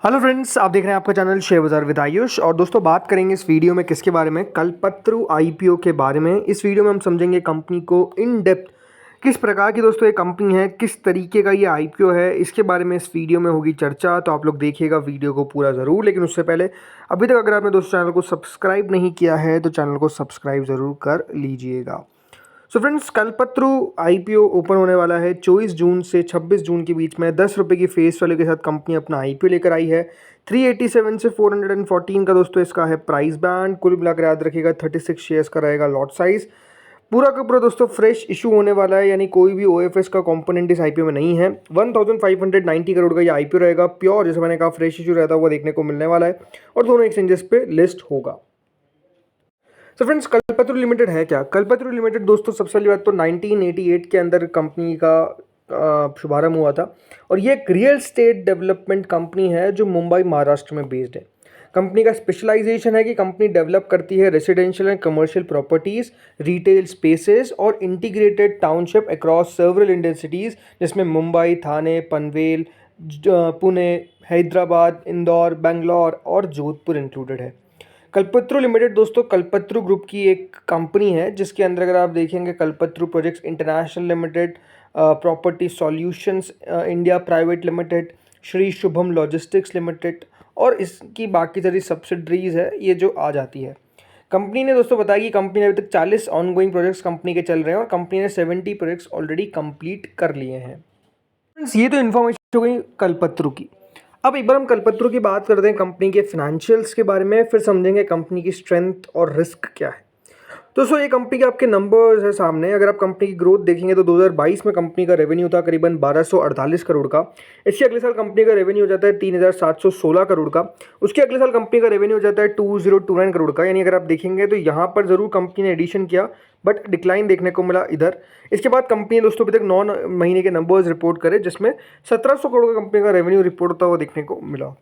Hello friends, आप देख रहे हैं आपका चैनल शेयर बाजार विद आयुष। और दोस्तों, बात करेंगे इस वीडियो में किसके बारे में? कल्पत्रु आईपीओ के बारे में। इस वीडियो में हम समझेंगे कंपनी को इन डेप्थ, किस प्रकार की दोस्तों ये कंपनी है, किस तरीके का ये आईपीओ है, इसके बारे में इस वीडियो में होगी चर्चा। तो आप लोग देखिएगा वीडियो को पूरा ज़रूर। लेकिन उससे पहले अभी तक अगर आपने दोस्तों चैनल को सब्सक्राइब नहीं किया है तो चैनल को सब्सक्राइब ज़रूर कर लीजिएगा। सो फ्रेंड्स, कल्पत्रु आईपीओ ओपन होने वाला है 24 जून से 26 जून के बीच में। 10 रुपये की फेस वैल्यू के साथ कंपनी अपना आईपीओ लेकर आई है। 387 से 414 का दोस्तों इसका है प्राइस बैंड। कुल मिलाकर याद रखिएगा 36 शेयर्स का रहेगा लॉट साइज। पूरा का पूरा दोस्तों फ्रेश इशू होने वाला है, यानी कोई भी ओएफएस का कंपोनेंट इस आईपीओ में नहीं है। 1590 करोड़ का ये आईपीओ रहेगा। प्योर, जैसे मैंने कहा, फ्रेश इशू रहता हुआ देखने को मिलने वाला है और दोनों एक्सचेंजेस पे लिस्ट होगा। तो फ्रेंड्स, कल्पत्रु लिमिटेड है क्या? कल्पत्रु लिमिटेड दोस्तों, सबसे पहली बात तो 1988 के अंदर कंपनी का शुभारंभ हुआ था। और ये एक रियल स्टेट डेवलपमेंट कंपनी है जो मुंबई महाराष्ट्र में बेस्ड है। कंपनी का स्पेशलाइजेशन है कि कंपनी डेवलप करती है residential and commercial properties, retail spaces और integrated township across several Indian cities, जिसमें मुंबई, थाने, पनवेल, पुणे, हैदराबाद, इंदौर, बेंगलोर और जोधपुर इंक्लूडेड है। कल्पत्रु लिमिटेड दोस्तों कल्पत्रु ग्रुप की एक कंपनी है, जिसके अंदर अगर आप देखेंगे Kalpataru projects international limited, property solutions India private limited, Shri Shubham logistics limited और इसकी बाकी सारी सब्सिडरीज है, ये जो आ जाती है। कंपनी ने दोस्तों बताया कि कंपनी ने अभी तक 40 ऑनगोइंग प्रोजेक्ट्स कंपनी के चल रहे हैं और कंपनी ने 70 प्रोजेक्ट्स ऑलरेडी कंप्लीट कर लिए हैं। फ्रेंड्स, ये तो इन्फॉर्मेशन हो गई कल्पत्रु की। अब एक बार हम कल्पत्रु की बात करते हैं कंपनी के फाइनेंशियल्स के बारे में, फिर समझेंगे कंपनी की स्ट्रेंथ और रिस्क क्या है। दोस्तों, ये कंपनी के आपके नंबर्स है सामने। अगर आप कंपनी की ग्रोथ देखेंगे तो 2022 में कंपनी का रेवेन्यू था करीबन 1248 करोड़ का। इसके अगले साल कंपनी का रेवेन्यू हो जाता है 3716 करोड़ का। उसके अगले साल कंपनी का रेवेन्यू हो जाता है 2029 करोड़ का। यानी अगर आप देखेंगे तो यहाँ पर जरूर कंपनी ने एडिशन किया, बट डिक्लाइन देखने को मिला इधर। इसके बाद कंपनी ने दोस्तों अभी तक 9 महीने के नंबर्स रिपोर्ट करे, जिसमें 1700 करोड़ का कंपनी का रेवेन्यू रिपोर्ट होता हुआ देखने को मिला।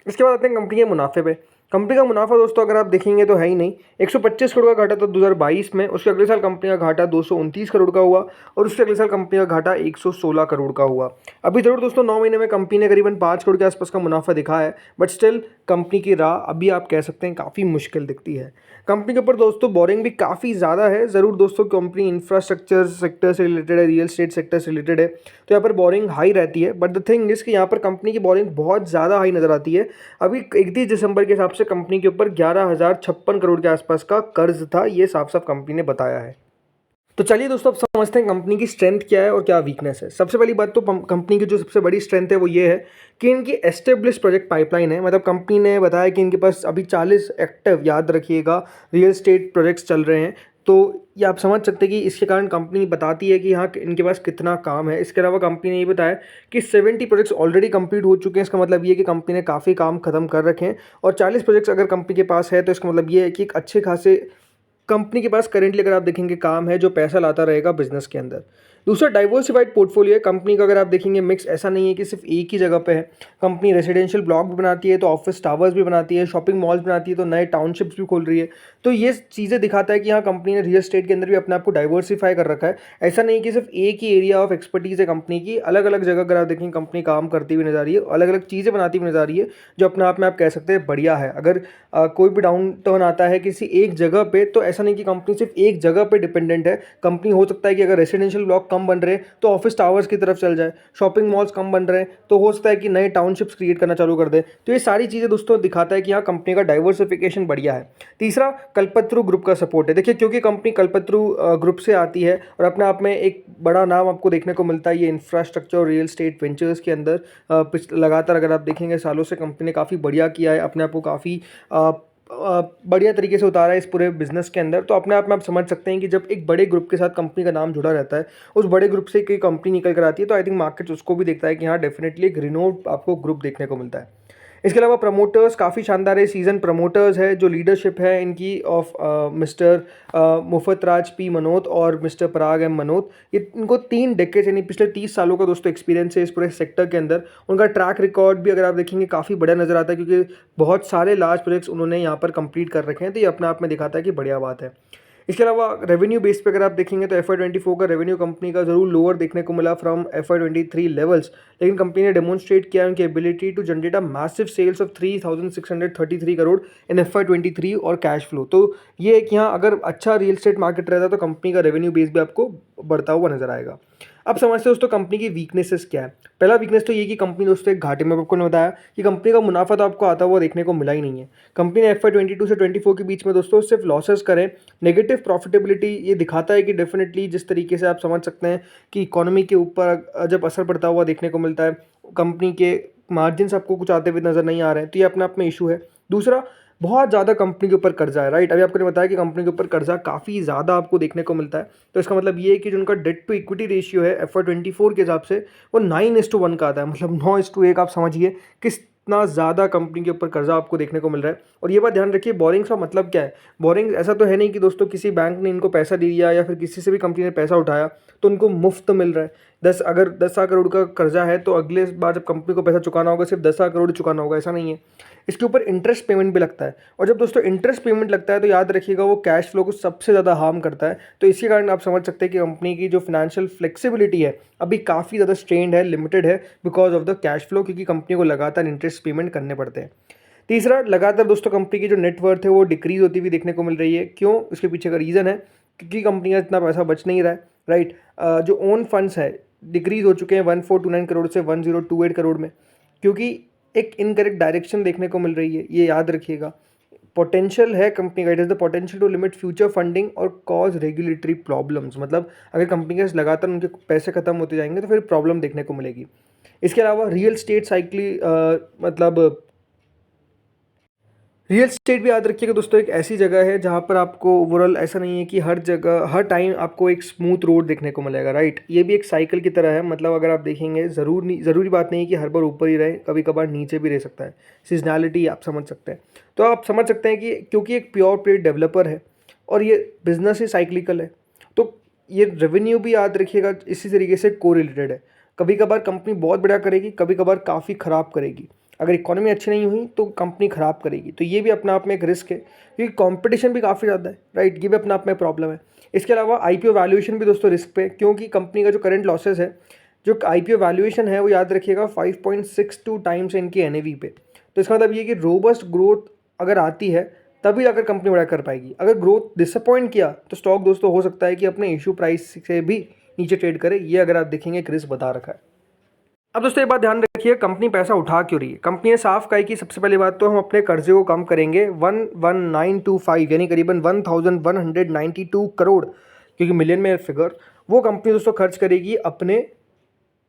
इसके बाद आते हैं कंपनी के मुनाफे पे। कंपनी का मुनाफा दोस्तों अगर आप देखेंगे तो है ही नहीं। 125 करोड़ का घाटा था 2022 में। उसके अगले साल कंपनी का घाटा 229 करोड़ का हुआ और उसके अगले साल कंपनी का घाटा 116 करोड़ का हुआ। अभी जरूर दोस्तों 9 महीने में कंपनी ने करीबन 5 करोड़ के आसपास का मुनाफा दिखा है, बट स्टिल कंपनी की राह अभी आप कह सकते हैं काफ़ी मुश्किल दिखती है। कंपनी के ऊपर दोस्तों बोरिंग भी काफ़ी ज़्यादा है। ज़रूर दोस्तों कंपनी इंफ्रास्ट्रक्चर सेक्टर से रिलेटेड है, रियल एस्टेट सेक्टर से रिलेटेड है, तो यहाँ पर बोरिंग हाई रहती है। बट द थिंग इज़ कि यहाँ पर कंपनी की बोरिंग बहुत ज़्यादा हाई नज़र आती है। अभी 31 दिसंबर के हिसाब से कंपनी के ऊपर 11,056 करोड़ के आसपास का कर्ज था, ये साफ साफ कंपनी ने बताया है। तो चलिए दोस्तों, अब समझते हैं कंपनी की स्ट्रेंथ क्या है और क्या वीकनेस है। सबसे पहली बात तो कंपनी की जो सबसे बड़ी स्ट्रेंथ है वो ये है कि इनकी एस्टेब्लिश प्रोजेक्ट पाइपलाइन है। मतलब कंपनी ने बताया कि इनके पास अभी 40 एक्टिव, याद रखिएगा, रियल एस्टेट प्रोजेक्ट्स चल रहे हैं। तो ये आप समझ सकते हैं कि इसके कारण कंपनी बताती है कि हाँ, इनके पास कितना काम है। इसके अलावा कंपनी ने ये बताया कि 70 प्रोजेक्ट्स ऑलरेडी कंप्लीट हो चुके हैं। इसका मतलब ये है कि कंपनी ने काफ़ी काम खत्म कर रखे हैं। और 40 प्रोजेक्ट्स अगर कंपनी के पास है तो इसका मतलब ये है कि एक अच्छे खासे कंपनी के पास करेंटली अगर आप देखेंगे काम है जो पैसा लाता रहेगा बिजनेस के अंदर। दूसरा, डाइवर्सिफाइड पोर्टफोलियो है कंपनी का। अगर आप देखेंगे मिक्स ऐसा नहीं है कि सिर्फ एक ही जगह पे है। कंपनी रेजिडेंशियल ब्लॉक भी बनाती है, तो ऑफिस टावर्स भी बनाती है, शॉपिंग मॉल्स बनाती है, तो नए टाउनशिप्स भी खोल रही है। तो ये चीज़ें दिखाता है कि हाँ, कंपनी ने रियल एस्टेट के अंदर भी अपने आप को डाइवर्सिफाई कर रखा है। ऐसा नहीं कि सिर्फ एक ही एरिया ऑफ एक्सपर्टीज़ है कंपनी की। अलग अलग जगह अगर आप देखेंगे कंपनी काम करती हुई नजर आ रही है, अलग अलग चीज़ें बनाती हुई नजर आ रही है, जो अपने आप में आप कह सकते हैं बढ़िया है। अगर कोई भी डाउन टर्न आता है किसी एक जगह पे, तो ऐसा नहीं कि कंपनी सिर्फ एक जगह पे डिपेंडेंट है। कंपनी हो सकता है कि अगर रेसिडेंशियल ब्लॉक कम बन रहे हैं तो ऑफिस टावर्स की तरफ चल जाए, शॉपिंग मॉल्स कम बन रहे हैं तो हो सकता है कि नए टाउनशिप्स क्रिएट करना चालू कर दे। तो ये सारी चीज़ें दोस्तों दिखाता है कि हाँ, कंपनी का डाइवर्सिफिकेशन बढ़िया है। तीसरा, कल्पत्रु ग्रुप का सपोर्ट है। देखिए, क्योंकि कंपनी कल्पत्रु ग्रुप से आती है और अपने आप में एक बड़ा नाम आपको देखने को मिलता है ये इंफ्रास्ट्रक्चर और रियल एस्टेट वेंचर्स के अंदर। लगातार अगर आप देखेंगे सालों से कंपनी ने काफ़ी बढ़िया किया है, अपने आप को काफ़ी बढ़िया तरीके से उतारा है इस पूरे बिजनेस के अंदर। तो अपने आप में आप समझ सकते हैं कि जब एक बड़े ग्रुप के साथ कंपनी का नाम जुड़ा रहता है, उस बड़े ग्रुप से कोई कंपनी निकल कर आती है, तो आई थिंक मार्केट उसको भी देखता है कि हाँ, डेफिनेटली एक रिनोड आपको ग्रुप देखने को मिलता है। इसके अलावा प्रमोटर्स काफ़ी शानदार है। सीजन प्रमोटर्स है, जो लीडरशिप है इनकी ऑफ मिस्टर मुफत राज पी मनोत और मिस्टर पराग एम मनोत। ये इनको 3 डेकेड यानी पिछले 30 सालों का दोस्तों एक्सपीरियंस है इस पूरे सेक्टर के अंदर। उनका ट्रैक रिकॉर्ड भी अगर आप देखेंगे काफ़ी बड़ा नज़र आता है, क्योंकि बहुत सारे लार्ज प्रोजेक्ट्स उन्होंने यहाँ पर कंप्लीट कर रखे हैं। तो ये अपने आप में दिखाता है कि बढ़िया बात है। इसके अलावा रेवेन्यू बेस पे अगर आप देखेंगे तो FY24 का रेवेन्यू कंपनी का ज़रूर लोअर देखने को मिला फ्रॉम FY23 लेवल्स, लेकिन कंपनी ने डेमोन्स्ट्रेट किया उनकी ability to generate a massive sales of 3633 crore in FY23 और कैश फ्लो। तो ये है कि हाँ, अगर अच्छा रियल एस्टेट मार्केट रहता तो कंपनी का रेवेन्यू बेस भी आपको बढ़ता हुआ नजर आएगा। अब समझते हैं दोस्तों कंपनी की वीकनेसेस क्या है। पहला वीकनेस तो ये कि कंपनी दोस्तों एक घाटे में, आपको ने बताया कि कंपनी का मुनाफा तो आपको आता हुआ देखने को मिला ही नहीं है। कंपनी ने FY22 से 24 के बीच में दोस्तों सिर्फ लॉसेस करें। नेगेटिव प्रॉफिटेबिलिटी ये दिखाता है कि डेफिनेटली जिस तरीके से आप समझ सकते हैं कि इकोनॉमी के ऊपर जब असर पड़ता हुआ देखने को मिलता है, कंपनी के मार्जिन्स आपको कुछ आते हुए नजर नहीं आ रहे हैं, तो ये अपने आप में इशू है। दूसरा, बहुत ज़्यादा कंपनी के ऊपर कर्जा है, राइट। अभी आपको बताया कि कंपनी के ऊपर कर्जा काफ़ी ज़्यादा आपको देखने को मिलता है, तो इसका मतलब ये है कि जो उनका डेट टू इक्विटी रेशियो है FY24 के हिसाब से वो 9:1 का आता है, मतलब 9:1 आप समझिए कितना ज़्यादा कंपनी के ऊपर कर्जा आपको देखने को मिल रहा है। और ये बात ध्यान रखिए, बोरिंग्स का मतलब क्या है। बोरिंग ऐसा तो है नहीं कि दोस्तों किसी बैंक ने इनको पैसा दे दिया या फिर किसी से भी कंपनी ने पैसा उठाया तो उनको मुफ्त मिल रहा है। अगर 10 करोड़ का कर्जा है तो अगले बार जब कंपनी को पैसा चुकाना होगा सिर्फ 10 करोड़ चुकाना होगा, ऐसा नहीं है। इसके ऊपर इंटरेस्ट पेमेंट भी लगता है, और जब दोस्तों इंटरेस्ट पेमेंट लगता है तो याद रखिएगा वो कैश फ्लो को सबसे ज़्यादा हार्म करता है। तो इसी कारण आप समझ सकते हैं कि कंपनी की जो फाइनेंशियल फ्लेक्सिबिलिटी है अभी काफ़ी ज़्यादा स्ट्रेंड है, लिमिटेड है because of the cash flow, क्योंकि कंपनी को लगातार इंटरेस्ट पेमेंट करने पड़ते हैं। तीसरा, लगातार दोस्तों कंपनी की जो नेटवर्थ है वो डिक्रीज होती हुई देखने को मिल रही है। क्यों? इसके पीछे का रीज़न है क्योंकि कंपनी का इतना पैसा बच नहीं रहा है, राइट। जो ओन फंड्स है डिक्रीज हो चुके हैं 1429 करोड़ से 1028 करोड़ में, क्योंकि एक इनकरेक्ट डायरेक्शन देखने को मिल रही है, ये याद रखिएगा। पोटेंशियल है कंपनी का, it is the potential to limit future funding और कॉज रेगुलेटरी प्रॉब्लम्स, मतलब अगर कंपनी के लगातार उनके पैसे खत्म होते जाएंगे तो फिर प्रॉब्लम देखने को मिलेगी। इसके अलावा रियल स्टेट मतलब रियल स्टेट भी याद रखिएगा दोस्तों एक ऐसी जगह है जहाँ पर आपको ओवरऑल ऐसा नहीं है कि हर जगह हर टाइम आपको एक स्मूथ रोड देखने को मिलेगा, राइट। ये भी एक साइकिल की तरह है, मतलब अगर आप देखेंगे ज़रूरी बात नहीं है कि हर बार ऊपर ही रहे, कभी कभार नीचे भी रह सकता है। सीजनैलिटी आप समझ सकते हैं। तो आप समझ सकते हैं कि क्योंकि एक प्योर प्ले डेवलपर है और ये बिजनेस ही साइक्लिकल है, तो ये रेवेन्यू भी याद रखिएगा इसी तरीके से कोरिलेटेड है। कभी कभार कंपनी बहुत बड़ा करेगी, कभी कभार काफ़ी ख़राब करेगी। अगर इकोनॉमी अच्छी नहीं हुई तो कंपनी ख़राब करेगी, तो ये भी अपने आप में एक रिस्क है क्योंकि कंपटीशन भी काफ़ी ज़्यादा है, राइट। ये भी अपने आप में प्रॉब्लम है। इसके अलावा IPO वैल्यूएशन भी दोस्तों रिस्क पे, क्योंकि कंपनी का जो करंट लॉसेस है, जो IPO वैल्यूएशन है वो याद रखिएगा 5.62 टाइम्स इनकी NAV पे। तो इसका मतलब ये कि रोबस्ट ग्रोथ अगर आती है तभी अगर कंपनी बड़ा कर पाएगी। अगर ग्रोथ डिसअपॉइंट किया तो स्टॉक दोस्तों हो सकता है कि अपने इशू प्राइस से भी नीचे ट्रेड करे। ये अगर आप देखेंगे एक रिस्क बता रखा है। अब दोस्तों एक बात ध्यान रखिए, कंपनी पैसा उठा क्यों रही है। कंपनी ने साफ कहा कि सबसे पहली बात तो हम अपने कर्जे को कम करेंगे 11925 यानी करीबन 1192 करोड़, क्योंकि मिलियन में फिगर, वो कंपनी दोस्तों खर्च करेगी अपने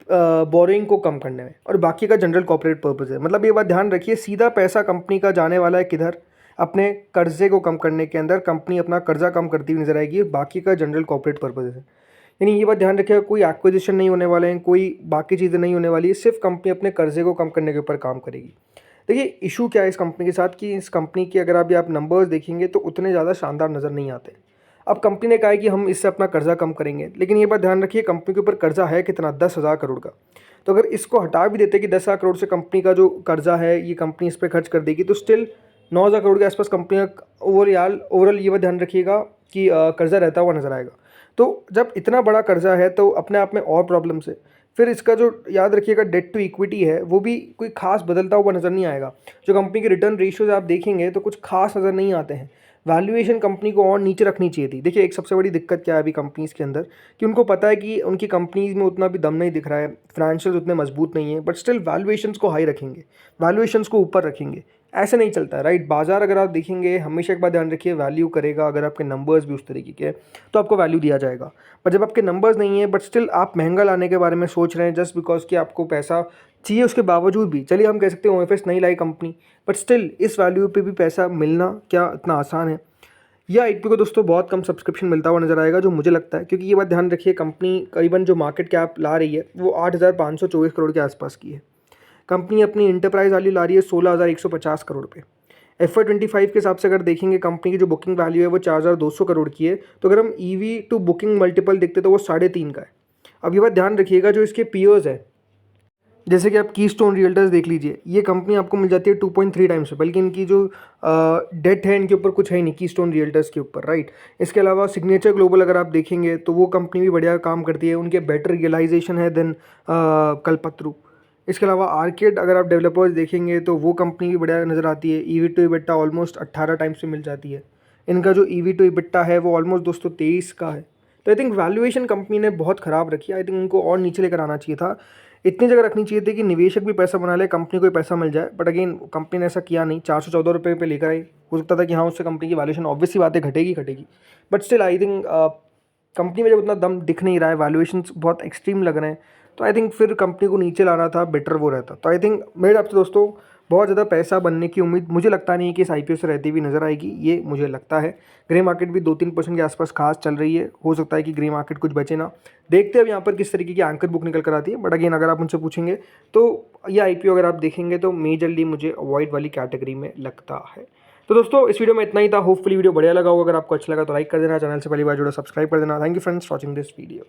बोरिंग को कम करने में, और बाकी का जनरल कॉर्पोरेट पर्पज़ है। मतलब ये बात ध्यान रखिए, सीधा पैसा कंपनी का जाने वाला है किधर, अपने कर्जे को कम करने के अंदर। कंपनी अपना कर्जा कम करती हुई नजर आएगी, बाकी का जनरल कॉर्पोरेट पर्पज़ है। यानी ये बात ध्यान रखिएगा, कोई एक्विजिशन नहीं होने वाले हैं, कोई बाकी चीज़ें नहीं होने वाली है, सिर्फ कंपनी अपने कर्जे को कम करने के ऊपर काम करेगी। देखिए इशू क्या है इस कंपनी के साथ कि इस कंपनी की अगर आप नंबर्स देखेंगे तो उतने ज़्यादा शानदार नज़र नहीं आते। अब कंपनी ने कहा है कि हम इससे अपना कर्जा कम करेंगे, लेकिन ये बात ध्यान रखिए कंपनी के ऊपर कर्जा है कितना, 10,000 करोड़ का। तो अगर इसको हटा भी देते कि 10,000 करोड़ से कंपनी का जो कर्जा है ये कंपनी इस पर खर्च कर देगी, तो स्टिल 9,000 करोड़ के आसपास कंपनी का ओवरऑल ये बात ध्यान रखिएगा कि कर्जा रहता हुआ नजर आएगा। तो जब इतना बड़ा कर्जा है तो अपने आप में और प्रॉब्लम्स है। फिर इसका जो याद रखिएगा डेट टू इक्विटी है वो भी कोई खास बदलता हुआ नज़र नहीं आएगा। जो कंपनी के रिटर्न रेशियोज आप देखेंगे तो कुछ खास नज़र नहीं आते हैं। वैल्यूएशन कंपनी को और नीचे रखनी चाहिए थी। देखिए एक सबसे बड़ी दिक्कत क्या है अभी कंपनीज़ के अंदर कि उनको पता है कि उनकी कंपनीज़ में उतना भी दम नहीं दिख रहा है, फाइनेंशियल उतने मजबूत नहीं है, बट स्टिल वैल्यूएशंस को हाई रखेंगे, वैल्यूएशंस को ऊपर रखेंगे। ऐसे नहीं चलता है, राइट। बाजार अगर आप देखेंगे हमेशा एक बात ध्यान रखिए, वैल्यू करेगा अगर आपके नंबर्स भी उस तरीके के हैं तो आपको वैल्यू दिया जाएगा। पर जब आपके नंबर्स नहीं है बट स्टिल आप महंगा लाने के बारे में सोच रहे हैं जस्ट बिकॉज कि आपको पैसा चाहिए, उसके बावजूद भी चलिए हम कह सकते हैं OFS नहीं लाई कंपनी, बट स्टिल इस वैल्यू पे भी पैसा मिलना क्या इतना आसान है। या IPO को दोस्तों बहुत कम सब्सक्रिप्शन मिलता हुआ नजर आएगा जो मुझे लगता है, क्योंकि ये बात ध्यान रखिए कंपनी करीबन जो मार्केट कैप ला रही है वो 8,524 करोड़ के आसपास की है। कंपनी अपनी इंटरप्राइज वैल्यू ला रही है 16,150 करोड़ पे। FY25 के हिसाब से अगर देखेंगे कंपनी की जो बुकिंग वैल्यू है वो 4,200 करोड़ की है। तो अगर हम EV टू बुकिंग मल्टीपल देखते तो वो 3.5 का है। अब ये बात ध्यान रखिएगा जो इसके पीयर्स है जैसे कि आप कीस्टोन रियल्टर्स देख लीजिए, ये कंपनी आपको मिल जाती है 2.3 टाइम्स पे, बल्कि इनकी जो डेट है इनके ऊपर कुछ है नहीं कीस्टोन रियल्टर्स के ऊपर, राइट। इसके अलावा सिग्नेचर ग्लोबल अगर आप देखेंगे तो वो कंपनी भी बढ़िया काम करती है, उनके बेटर रियलाइजेशन है देन कल्पत्रु। इसके अलावा आर्केड अगर आप डेवलपर्स देखेंगे तो वो कंपनी भी बढ़िया नज़र आती है, EV to EBITDA almost 18 times पे मिल जाती है। इनका जो ईवी टू इबिट्टा है वो ऑलमोस्ट दोस्तों 23 का है। तो आई थिंक वैल्यूएशन कंपनी ने बहुत ख़राब रखी है, आई थिंक उनको और नीचे लेकर आना चाहिए था। इतनी जगह रखनी चाहिए थी कि निवेशक भी पैसा बना ले, कंपनी को भी पैसा मिल जाए, बट अगेन कंपनी ने ऐसा किया नहीं, 414 रुपये पे लेकर आई। हो सकता था कि हाँ उससे कंपनी की वैल्यूएशन ऑब्वियस सी बात है घटेगी, but still I think company में जब उतना दम दिख नहीं रहा है, वैल्यूएशन बहुत एक्सट्रीम लग रहे हैं, तो आई थिंक फिर कंपनी को नीचे लाना था, बेटर वो रहता। तो आई थिंक मेरे आपसे दोस्तों बहुत ज़्यादा पैसा बनने की उम्मीद मुझे लगता नहीं है कि इस आईपीओ से रहती हुई नज़र आएगी, ये मुझे लगता है। ग्रे मार्केट भी 2-3% के आसपास खास चल रही है, हो सकता है कि ग्रे मार्केट कुछ बचे ना। देखते हैं अब यहाँ पर किस तरीके की एंकर बुक निकल कर आती है, बट अगेन अगर आप मुझसे पूछेंगे तो ये आईपीओ अगर आप देखेंगे तो मेजरली मुझे अवॉइड वाली कैटेगरी में लगता है। तो दोस्तों इस वीडियो में इतना ही था, होपफुली वीडियो बढ़िया लगा होगा। अगर आपको अच्छा लगा तो लाइक कर देना, चैनल से पहली बार जुड़ा सब्सक्राइब कर देना। Thank you friends watching this video.